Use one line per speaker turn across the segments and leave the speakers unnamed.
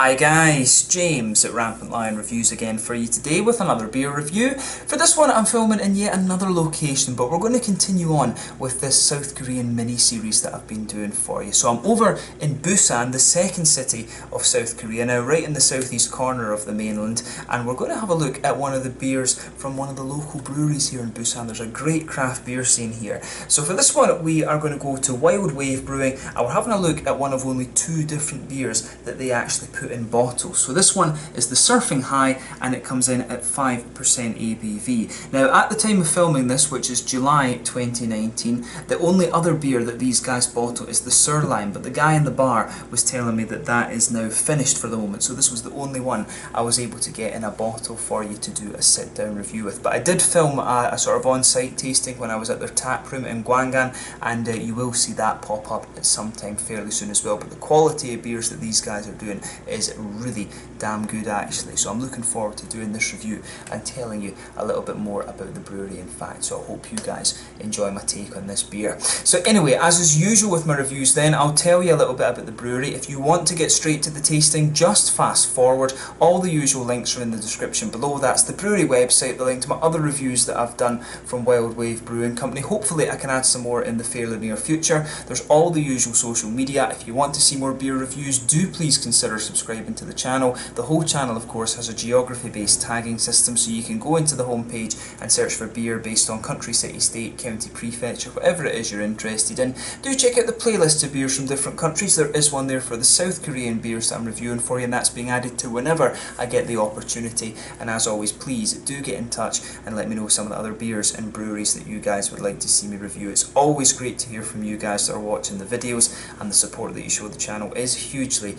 Hi guys, James at Rampant Lion Reviews again for you today with another beer review. For this one I'm filming in yet another location, but we're going to continue on with this South Korean mini-series that I've been doing for you. So I'm over in Busan, the second city of South Korea, now right in the southeast corner of the mainland, and we're going to have a look at one of the beers from one of the local breweries here in Busan. There's a great craft beer scene here. So for this one we are going to go to Wild Wave Brewing, and we're having a look at one of only two different beers that they actually put in bottles. So this one is the Surfing High, and it comes in at 5% ABV. Now at the time of filming this, which is July 2019, the only other beer that these guys bottle is the Surlime, but the guy in the bar was telling me that that is now finished for the moment, so this was the only one I was able to get in a bottle for you to do a sit down review with. But I did film a sort of on-site tasting when I was at their tap room in Gwangan, and you will see that pop up at some time fairly soon as well. But the quality of beers that these guys are doing is really damn good actually, so I'm looking forward to doing this review and telling you a little bit more about the brewery in fact, so I hope you guys enjoy my take on this beer. So anyway, as is usual with my reviews then, I'll tell you a little bit about the brewery. If you want to get straight to the tasting, just fast forward. All the usual links are in the description below. That's the brewery website, the link to my other reviews that I've done from Wild Wave Brewing Company. Hopefully I can add some more in the fairly near future. There's all the usual social media. If you want to see more beer reviews, do please consider subscribing to the channel. The whole channel of course has a geography based tagging system, so you can go into the home page and search for beer based on country, city, state, county, prefecture, whatever it is you're interested in. Do check out the playlist of beers from different countries. There is one there for the South Korean beers that I'm reviewing for you, and that's being added to whenever I get the opportunity. And as always, please do get in touch and let me know some of the other beers and breweries that you guys would like to see me review. It's always great to hear from you guys that are watching the videos, and the support that you show the channel is hugely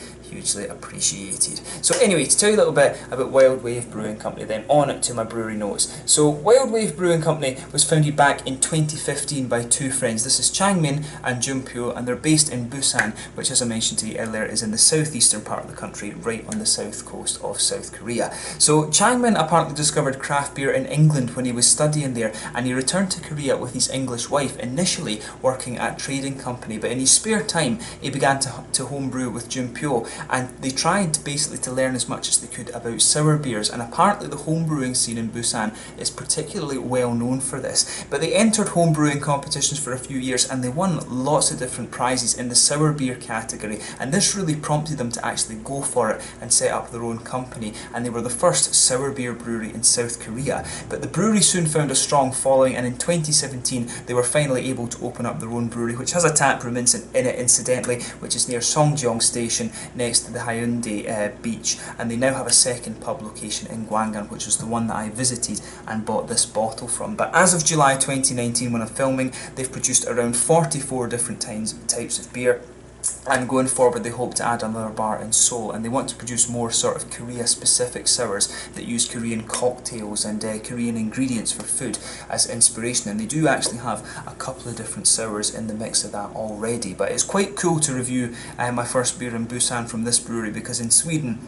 appreciated. So anyway, to tell you a little bit about Wild Wave Brewing Company then, on to my brewery notes. So Wild Wave Brewing Company was founded back in 2015 by two friends. This is Changmin and Junpyo, and they're based in Busan, which as I mentioned to you earlier is in the southeastern part of the country, right on the south coast of South Korea. So Changmin apparently discovered craft beer in England when he was studying there, and he returned to Korea with his English wife, initially working at a trading company, but in his spare time he began to homebrew with Junpyo, and they tried basically to learn as much as they could about sour beers, and apparently the homebrewing scene in Busan is particularly well known for this. But they entered homebrewing competitions for a few years, and they won lots of different prizes in the sour beer category, and this really prompted them to actually go for it and set up their own company, and they were the first sour beer brewery in South Korea. But the brewery soon found a strong following, and in 2017 they were finally able to open up their own brewery, which has a tap room in it incidentally, which is near Songjeong Station next to the Haeundae beach, and they now have a second pub location in Gwangan, which was the one that I visited and bought this bottle from. But as of July 2019 when I'm filming, they've produced around 44 different types of beer, and going forward they hope to add another bar in Seoul, and they want to produce more sort of Korea specific sours that use Korean cocktails and Korean ingredients for food as inspiration, and they do actually have a couple of different sours in the mix of that already. But it's quite cool to review my first beer in Busan from this brewery, because in Sweden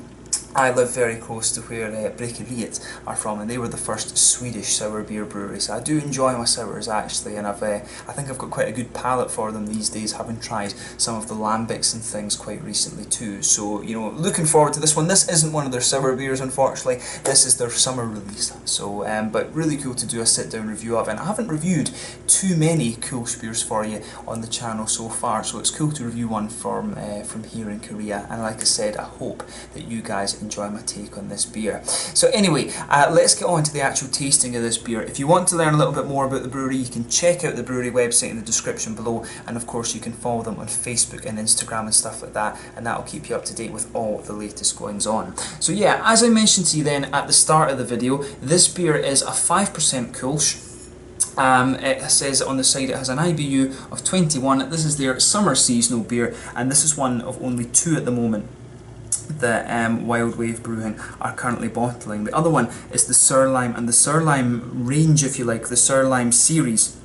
I live very close to where Bryggeriet are from, and they were the first Swedish sour beer brewery, so I do enjoy my sours actually, and I think I've got quite a good palate for them these days, having tried some of the lambics and things quite recently too. So, you know, looking forward to this one. This isn't one of their sour beers unfortunately, this is their summer release, so but really cool to do a sit down review of, and I haven't reviewed too many Kölsch beers for you on the channel so far, so it's cool to review one from here in Korea, and like I said, I hope that you guys enjoy my take on this beer. So anyway, let's get on to the actual tasting of this beer. If you want to learn a little bit more about the brewery, you can check out the brewery website in the description below, and of course you can follow them on Facebook and Instagram and stuff like that, and that will keep you up to date with all the latest goings on. So yeah, as I mentioned to you then at the start of the video, this beer is a 5% Kölsch. It says on the side it has an IBU of 21. This is their summer seasonal beer, and this is one of only two at the moment that Wild Wave Brewing are currently bottling. The other one is the Surlime, and the Surlime range, if you like, the Surlime series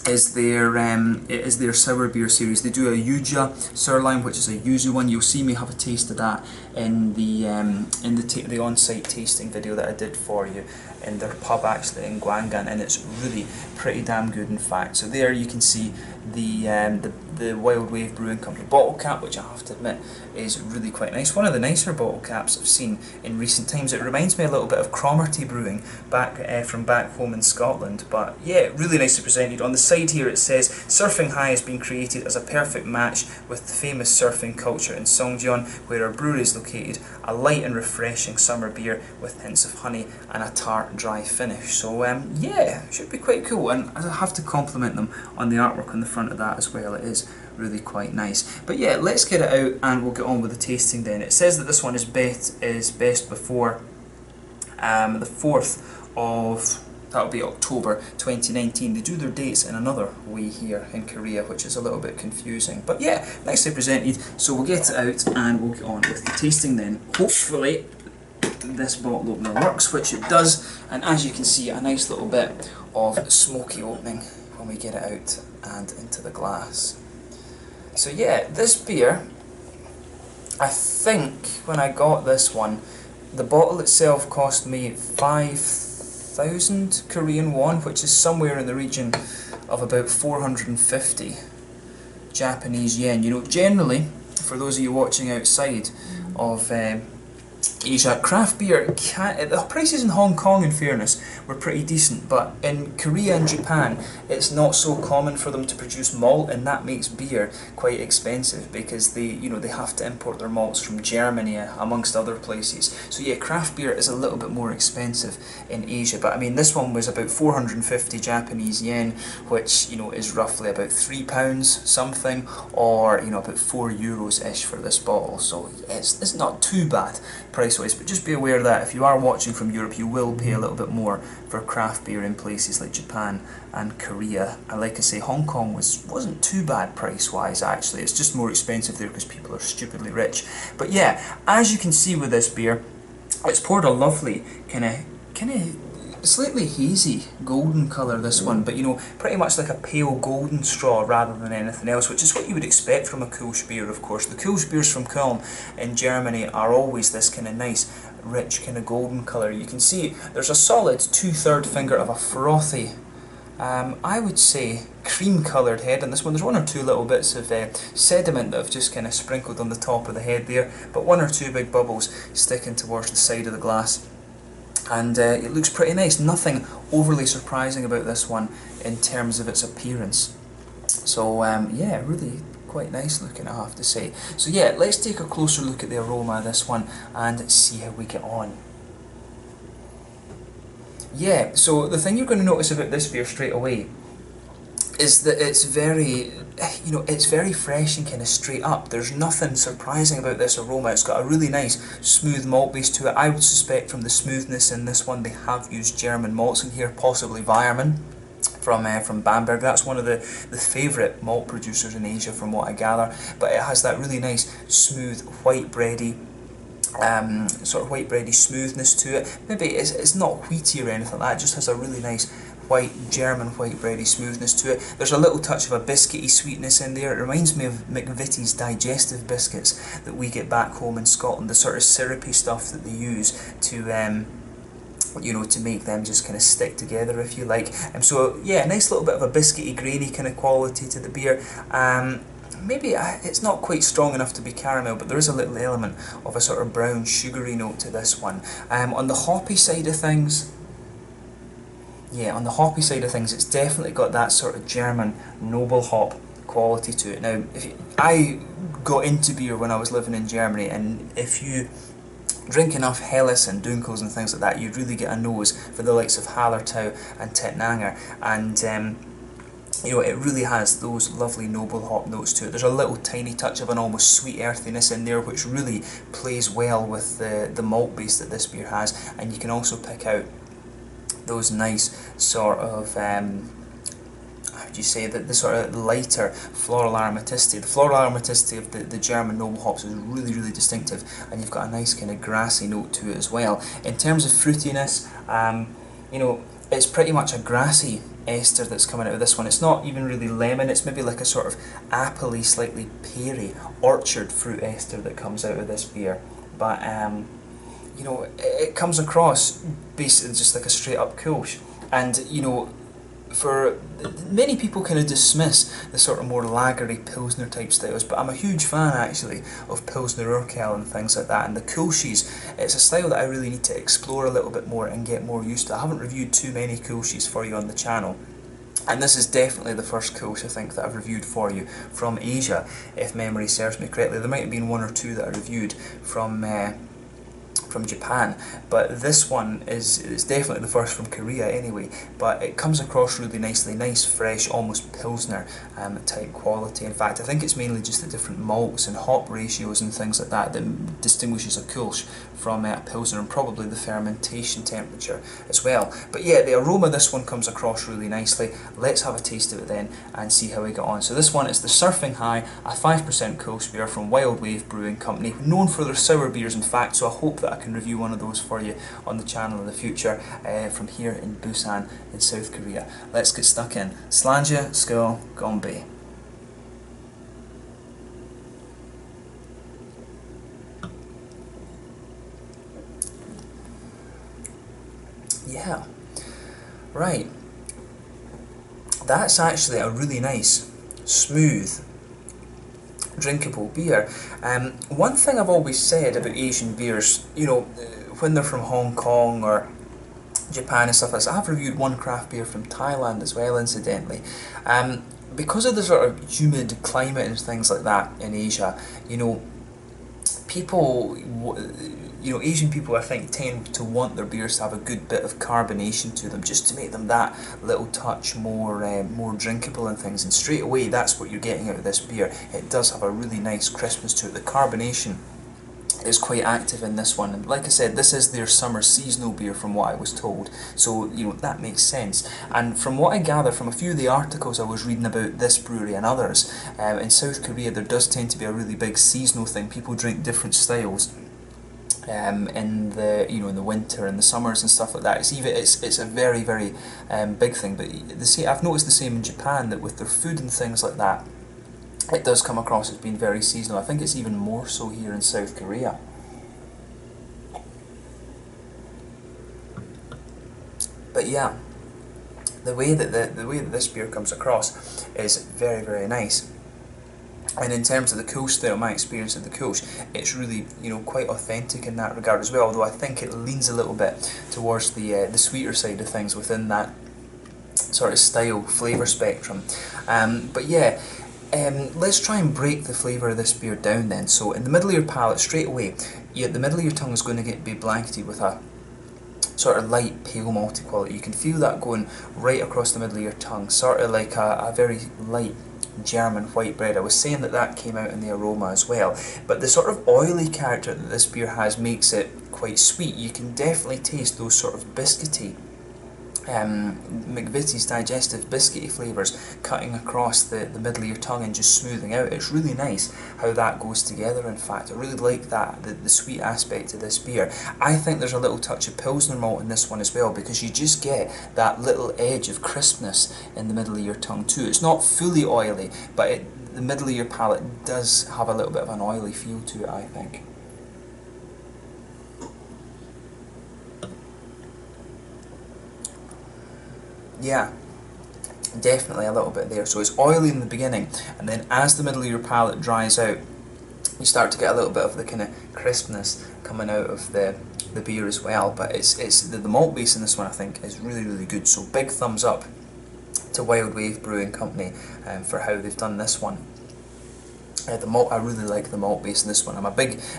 is their sour beer series. They do a Yuja Surlime, which is a yuzu one. You'll see me have a taste of that in the on-site tasting video that I did for you in their pub actually in Gwangan, and it's really pretty damn good in fact. So there you can see the the Wild Wave Brewing Company bottle cap, which I have to admit is really quite nice. One of the nicer bottle caps I've seen in recent times. It reminds me a little bit of Cromarty Brewing from back home in Scotland, but yeah, really nicely presented. On the side here it says, Surfing High has been created as a perfect match with the famous surfing culture in Songjeon, where our brewery is located, a light and refreshing summer beer with hints of honey and a tart dry finish. So yeah, should be quite cool, and I have to compliment them on the artwork on the front of that as well. It is really quite nice. But yeah, let's get it out and we'll get on with the tasting then. It says that this one is best before the 4th of, that'll be October 2019. They do their dates in another way here in Korea, which is a little bit confusing. But yeah, nicely presented. So we'll get it out and we'll get on with the tasting then. Hopefully this bottle opener works, which it does, and as you can see, a nice little bit of smoky opening when we get it out and into the glass. So yeah, this beer, I think when I got this one, the bottle itself cost me 5,000 Korean won, which is somewhere in the region of about 450 Japanese yen. You know, generally, for those of you watching outside of Asia, craft beer, the prices in Hong Kong, in fairness, were pretty decent, but in Korea and Japan it's not so common for them to produce malt, and that makes beer quite expensive because they have to import their malts from Germany amongst other places. So yeah, craft beer is a little bit more expensive in Asia, but I mean this one was about 450 Japanese yen, which is roughly about £3 something, or about €4-ish for this bottle. So it's not too bad price-wise, but just be aware that if you are watching from Europe, you will pay a little bit more for craft beer in places like Japan and Korea. And like I say, Hong Kong wasn't too bad price-wise actually. It's just more expensive there because people are stupidly rich. But yeah, as you can see with this beer, it's poured a lovely kind of slightly hazy golden colour, this one, but pretty much like a pale golden straw rather than anything else, which is what you would expect from a Kölsch beer, of course. The Kölsch beers from Köln in Germany are always this kind of nice, rich, kind of golden colour. You can see there's a solid 2/3 finger of a frothy, I would say cream coloured head on this one. There's one or two little bits of sediment that have just kind of sprinkled on the top of the head there, but one or two big bubbles sticking towards the side of the glass. And it looks pretty nice. Nothing overly surprising about this one in terms of its appearance. So yeah, really quite nice looking, I have to say. So yeah, let's take a closer look at the aroma of this one and see how we get on. Yeah, so the thing you're going to notice about this beer straight away is that it's very, it's very fresh and kind of straight up. There's nothing surprising about this aroma. It's got a really nice smooth malt base to it. I would suspect from the smoothness in this one they have used German malts in here, possibly Weiermann from Bamberg. That's one of the favourite malt producers in Asia from what I gather. But it has that really nice smooth white bready sort of white bready smoothness to it. Maybe it's not wheaty or anything like that, it just has a really nice German white bready smoothness to it. There's a little touch of a biscuity sweetness in there. It reminds me of McVitie's digestive biscuits that we get back home in Scotland, the sort of syrupy stuff that they use to to make them just kind of stick together, if you like. So yeah, nice little bit of a biscuity, grainy kind of quality to the beer. Maybe it's not quite strong enough to be caramel, but there is a little element of a sort of brown sugary note to this one. On the hoppy side of things, it's definitely got that sort of German noble hop quality to it. Now, I got into beer when I was living in Germany, and if you drink enough Helles and Dunkels and things like that, you'd really get a nose for the likes of Hallertau and Tettnanger, and it really has those lovely noble hop notes to it. There's a little tiny touch of an almost sweet earthiness in there, which really plays well with the malt base that this beer has, and you can also pick out those nice sort of, how would you say, the sort of lighter floral aromaticity. The floral aromaticity of the German noble hops is really, really distinctive, and you've got a nice kind of grassy note to it as well. In terms of fruitiness, it's pretty much a grassy ester that's coming out of this one. It's not even really lemon, it's maybe like a sort of appley, slightly peary, orchard fruit ester that comes out of this beer. But it comes across basically just like a straight up Kölsch. And for many people kind of dismiss the sort of more lagery Pilsner type styles, but I'm a huge fan actually of Pilsner Urquell and things like that, and the Kölschs. It's a style that I really need to explore a little bit more and get more used to. I haven't reviewed too many Kölschs for you on the channel, and this is definitely the first Kölsch I think that I've reviewed for you from Asia, if memory serves me correctly. There might have been one or two that I reviewed from Japan, but this one is definitely the first from Korea anyway. But it comes across really nicely, nice, fresh, almost Pilsner type quality. In fact, I think it's mainly just the different malts and hop ratios and things like that that distinguishes a Kölsch from a Pilsner, and probably the fermentation temperature as well. But yeah, the aroma, this one comes across really nicely. Let's have a taste of it then and see how we get on. So this one is the Surfing High, a 5% Kölsch beer from Wild Wave Brewing Company, known for their sour beers in fact, so I hope that I can review one of those for you on the channel in the future, from here in Busan in South Korea. Let's get stuck in. Slanja, Skål, Gombe. Yeah, right. That's actually a really nice, smooth, drinkable beer. One thing I've always said about Asian beers, you know, when they're from Hong Kong or Japan and stuff like this, I've reviewed one craft beer from Thailand as well, incidentally. Because of the sort of humid climate and things like that in Asia, you know, Asian people I think tend to want their beers to have a good bit of carbonation to them, just to make them that little touch more drinkable and things. And straight away, that's what you're getting out of this beer. It does have a really nice crispness to it. The carbonation is quite active in this one, and like I said, this is their summer seasonal beer from what I was told, so you know that makes sense. And from what I gather from a few of the articles I was reading about this brewery and others, in South Korea there does tend to be a really big seasonal thing. People drink different styles in the in the winter and the summers and stuff like that. It's a very big thing. But I've noticed the same in Japan, that with their food and things like that, it does come across as being very seasonal. I think it's even more so here in South Korea. But yeah, the way that this beer comes across is very nice. And in terms of the Kölsch style, my experience of the Kölsch, it's really, quite authentic in that regard as well. Although I think it leans a little bit towards the sweeter side of things within that sort of style flavour spectrum. But yeah. Let's try and break the flavour of this beer down then. So in the middle of your palate, straight away, the middle of your tongue is going to be blanketed with a sort of light pale malty quality. You can feel that going right across the middle of your tongue, sort of like a very light German white bread. I was saying that came out in the aroma as well, but the sort of oily character that this beer has makes it quite sweet. You can definitely taste those sort of biscuity, McVitie's digestive biscuity flavours cutting across the middle of your tongue and just smoothing out. It's really nice how that goes together. In fact, I really like that, the sweet aspect of this beer. I think there's a little touch of Pilsner malt in this one as well, because you just get that little edge of crispness in the middle of your tongue too. It's not fully oily, but the middle of your palate does have a little bit of an oily feel to it, I think. Yeah, definitely a little bit there. So it's oily in the beginning, and then as the middle of your palate dries out, you start to get a little bit of the kind of crispness coming out of the beer as well. But it's the malt base in this one I think is really good. So big thumbs up to Wild Wave Brewing Company for how they've done this one. The malt, I really like the malt base in this one.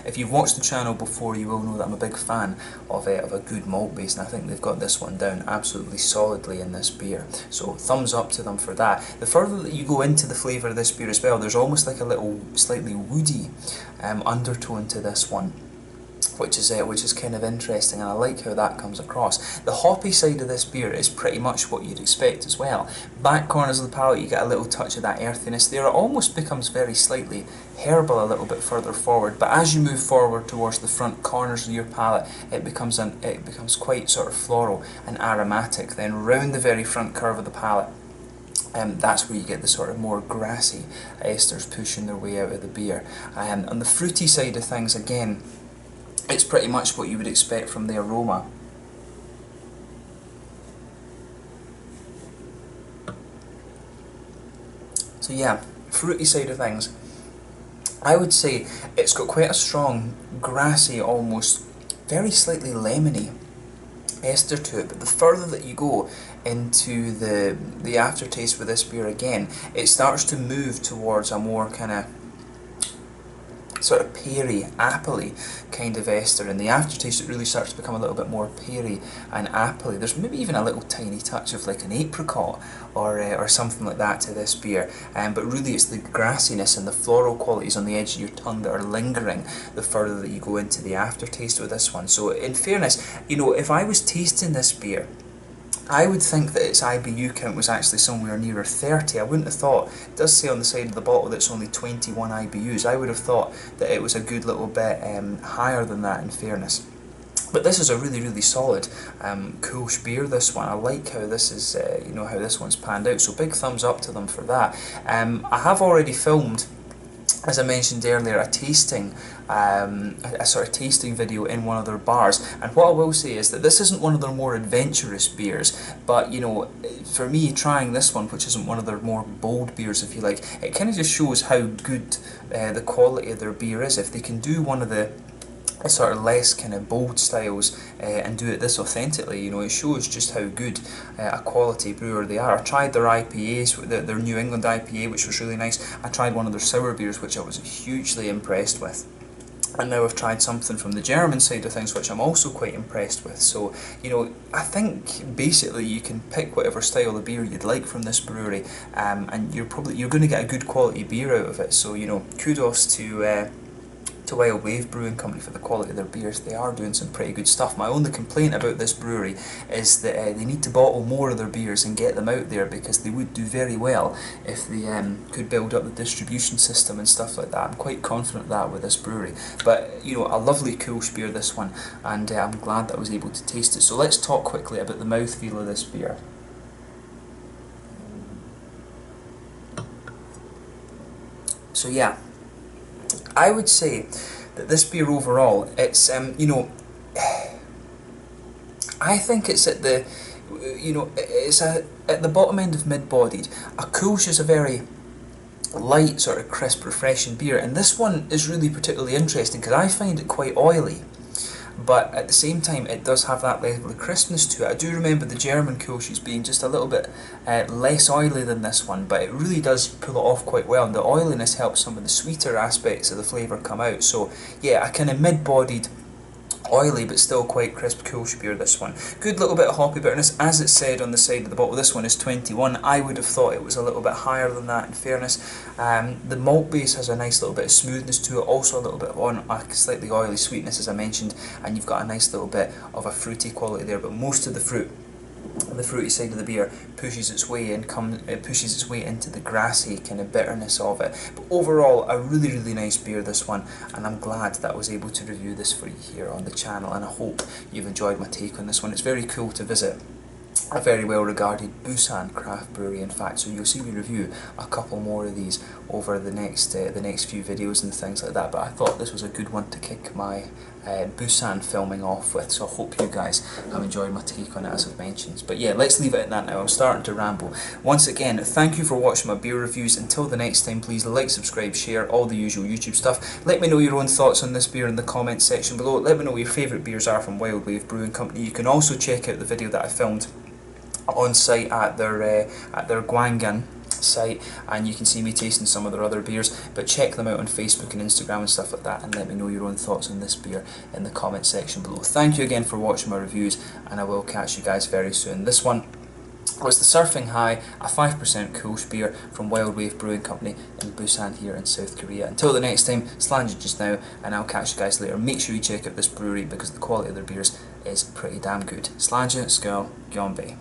If you've watched the channel before, you will know that I'm a big fan of a good malt base, and I think they've got this one down absolutely solidly in this beer. So thumbs up to them for that. The further that you go into the flavour of this beer as well, there's almost like a little slightly woody undertone to this one, which is kind of interesting, and I like how that comes across. The hoppy side of this beer is pretty much what you'd expect as well. Back corners of the palate, you get a little touch of that earthiness there. It almost becomes very slightly herbal a little bit further forward, but as you move forward towards the front corners of your palate, it becomes quite sort of floral and aromatic. Then round the very front curve of the palate, that's where you get the sort of more grassy esters pushing their way out of the beer. On the fruity side of things, again, it's pretty much what you would expect from the aroma. So yeah, fruity side of things, I would say it's got quite a strong, grassy, almost very slightly lemony ester to it, but the further that you go into the aftertaste with this beer again, it starts to move towards a more kind of sort of peary, appley kind of ester. In the aftertaste it really starts to become a little bit more peary and appley. There's maybe even a little tiny touch of like an apricot or something like that to this beer, but really it's the grassiness and the floral qualities on the edge of your tongue that are lingering the further that you go into the aftertaste with this one. So in fairness, you know, if I was tasting this beer, I would think that its IBU count was actually somewhere nearer 30. I wouldn't have thought, it does say on the side of the bottle that it's only 21 IBUs. I would have thought that it was a good little bit higher than that, in fairness. But this is a really, really solid Kölsch beer, this one. I like how this is, you know, how this one's panned out, so big thumbs up to them for that. I have already filmed, as I mentioned earlier, a tasting, a sort of tasting video in one of their bars, and what I will say is that this isn't one of their more adventurous beers, but you know, for me, trying this one, which isn't one of their more bold beers, if you like, it kind of just shows how good the quality of their beer is. If they can do one of the sort of less kind of bold styles and do it this authentically, you know, it shows just how good a quality brewer they are. I tried their IPAs, their New England IPA, which was really nice. I tried one of their sour beers, which I was hugely impressed with. And now I've tried something from the German side of things, which I'm also quite impressed with. So, you know, I think basically you can pick whatever style of beer you'd like from this brewery, and you're going to get a good quality beer out of it. So, you know, kudos to Wild Wave Brewing Company for the quality of their beers. They are doing some pretty good stuff. My only complaint about this brewery is that they need to bottle more of their beers and get them out there, because they would do very well if they could build up the distribution system and stuff like that. I'm quite confident of that with this brewery. But, you know, a lovely Kölsch beer, this one, and I'm glad that I was able to taste it. So let's talk quickly about the mouthfeel of this beer. So yeah, I would say that this beer overall, it's, you know, I think it's at the, you know, it's at the bottom end of mid-bodied. A Kölsch is a very light, sort of crisp, refreshing beer, and this one is really particularly interesting because I find it quite oily. But at the same time, it does have that level of crispness to it. I do remember the German Kölsch being just a little bit less oily than this one, but it really does pull it off quite well, and the oiliness helps some of the sweeter aspects of the flavour come out. So yeah, a kind of mid-bodied, oily but still quite crisp Kölsch beer, this one. Good little bit of hoppy bitterness, as it said on the side of the bottle. This one is 21. I would have thought it was a little bit higher than that, in fairness. The malt base has a nice little bit of smoothness to it, also a little bit on a slightly oily sweetness, as I mentioned, and you've got a nice little bit of a fruity quality there, but most of the fruit, the fruity side of the beer, pushes its way into the grassy kind of bitterness of it. But overall, a really, really nice beer, this one, and I'm glad that I was able to review this for you here on the channel, and I hope you've enjoyed my take on this one. It's very cool to visit a very well regarded Busan craft brewery, in fact, so you'll see me review a couple more of these over the next few videos and things like that, but I thought this was a good one to kick my Busan filming off with, so I hope you guys have enjoyed my take on it, as I've mentioned. But yeah, let's leave it at that now. I'm starting to ramble. Once again, thank you for watching my beer reviews. Until the next time, please like, subscribe, share, all the usual YouTube stuff. Let me know your own thoughts on this beer in the comments section below. Let me know what your favourite beers are from Wild Wave Brewing Company. You can also check out the video that I filmed on site at their Gwangan site, and you can see me tasting some of their other beers, but check them out on Facebook and Instagram and stuff like that, and let me know your own thoughts on this beer in the comment section below. Thank you again for watching my reviews, and I will catch you guys very soon. This one was the Surfing High, a 5% Kölsch beer from Wild Wave Brewing Company in Busan here in South Korea. Until the next time, Slange just now, and I'll catch you guys later. Make sure you check out this brewery because the quality of their beers is pretty damn good. Slange, Skull, Gyeonbae.